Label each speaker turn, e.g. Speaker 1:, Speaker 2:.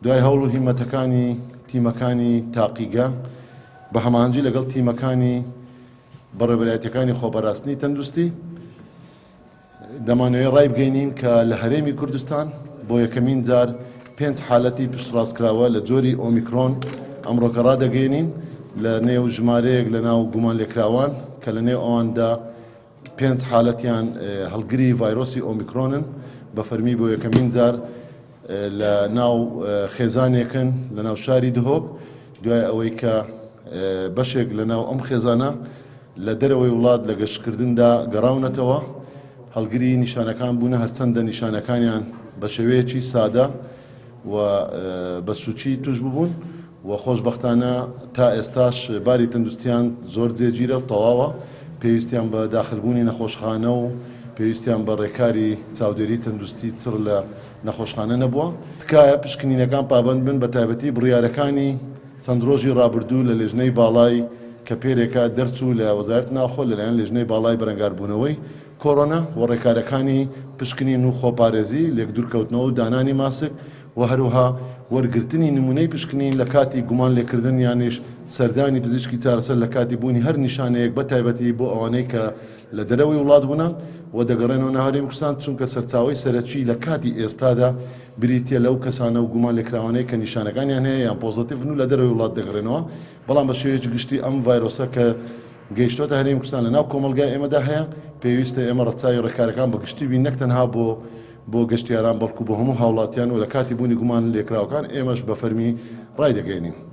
Speaker 1: دوای هەوڵ و هیمەتەکانی تیمەکانی تاقیگە بە هەماهەنگی لەگەڵ تیمەکانی بەڕێوەبەرایەتیەکانی خۆبەراستنی تەندروستی دەمانەوێت ڕای بگەینین کە لە هەرێمی کوردستان بۆ یەکەمین جار 5 حالەتی پشتڕاستکراوە لە جۆری ئۆمیکرۆن ئەمڕۆکە ڕادەگەێنین لە نێو ژمارەیەک لە ناو گومان لێکراوان کە لە نێو ئەواندا 5 حالەتیان هەڵگری ڤایرۆسی ئۆمیکرۆنن بە فەرمی بۆ یەکەمین جار لە ناو خێزانێکن لە ناو شاری دهۆک دوای ئەوەی کە بەشێک لە ناو ئەم خێزانە لە دەرەوەی وڵات لە گەشتکردندا گەڕاونەتەوە هەڵگری نیشانەکان بوونە هەرچەندە نیشانەکانیان بە شێوەیەکی سادە و بە سوچی توش ببوون و خۆشبەختانە تا ئێستاش باری تەندروستیان زۆر جێگیرە و تەواوە پێویستیان بە داخلبوونی نەخۆشخانە و پێویستیان بە ڕێکاری چاودێری تەندروستی چڕ لە نەخۆشخانە نەبووە تکایە پشکنینەکان پابند بن بە تایبەتی بڕیارەکانی چەند ڕۆژی ڕابردوو لە لێژنەی باڵای کە پێرێکە دەرچوو لە وەزارەت ناوخۆ لەلایەن لێژنەی باڵای بەرەنگاربوونەوەی کۆڕۆنا و ڕێکارەکانی پشکنین و خۆپارێزی لێک دوورکەوتنەوە و دانانی ماسک و هەروها وەرگرتنی نمونەی پشکنین لە کاتی گومان لێکردن یانیش سەردانی پزیشکی چارەسەر لە کاتی بوونی هەر نیشانەیەک بە تایبەتی بۆ ئەوانەی کە لە دەرەوەی وڵات بوونە و دەگەڕێنەوە ناهەرێمی کوردستان چونکە سەرچاوی سەرەکی لە کاتی ئێستادا بریتە لەو کەسانە و گومان لێکراوانەیە کە نیشانەکانیان هەیە یان پۆزتیڤن و لە دەرەوەی وڵات دەگەڕێنەوە بەڵام بە شێوەیەکی گشتی ئەم ڤایرۆسە کە گەیشتۆتە هەرێمی کوردستان لە ناو کۆمەلگای ئێمەدا هەیە پێویستە ئێمە ڕەچاوی ڕێکارەکان بە گشتی بین نەک تەنها بۆ گەشتیاران بەڵکو بۆ هەموو هاوڵاتیان و لە کاتی بوونی گومان لێکراوەکان ئێمەش بە فەرمی ڕای دەگەێنین.